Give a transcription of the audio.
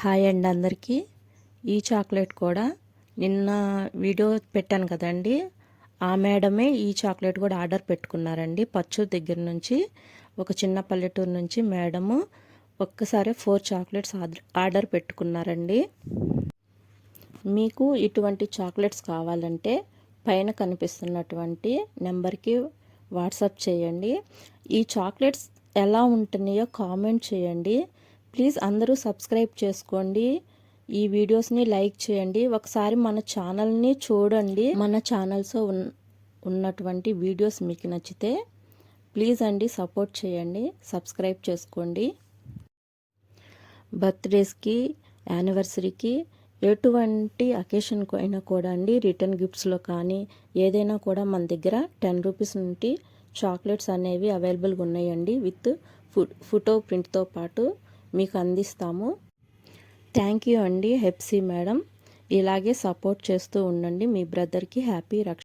Hi అండి అందరికీ. ఈ చాక్లెట్ కూడా నిన్న వీడియో పెట్టాను కదండి, ఆ మేడమే ఈ చాక్లెట్ కూడా ఆర్డర్ పెట్టుకున్నారండి. పచ్చూరు దగ్గర నుంచి, ఒక చిన్న పల్లెటూరు నుంచి మేడము ఒక్కసారి 4 చాక్లెట్స్ ఆర్డర్ పెట్టుకున్నారండి. మీకు ఇటువంటి చాక్లెట్స్ కావాలంటే పైన కనిపిస్తున్నటువంటి నెంబర్కి వాట్సాప్ చేయండి. ఈ చాక్లెట్స్ ఎలా ఉంటున్నాయో కామెంట్ చేయండి. ప్లీజ్ అందరూ సబ్స్క్రైబ్ చేసుకోండి. ఈ వీడియోస్ని లైక్ చేయండి. ఒకసారి మన ఛానల్ని చూడండి. మన ఛానల్స్లో ఉన్నటువంటి వీడియోస్ మీకు నచ్చితే ప్లీజ్ అండి సపోర్ట్ చేయండి, సబ్స్క్రైబ్ చేసుకోండి. బర్త్డేస్కి, యానివర్సరీకి, ఎటువంటి అకేషన్కి అయినా కూడా అండి, రిటర్న్ గిఫ్ట్స్లో కానీ ఏదైనా కూడా మన దగ్గర 10 రూపీస్ నుండి చాక్లెట్స్ అనేవి అవైలబుల్గా ఉన్నాయండి. విత్ ఫోటో ప్రింట్తో పాటు మీకు అందిస్తాము. థ్యాంక్ యూ అండి హెప్సీ మేడం. ఇలాగే సపోర్ట్ చేస్తూ ఉండండి. మీ బ్రదర్కి హ్యాపీ రక్ష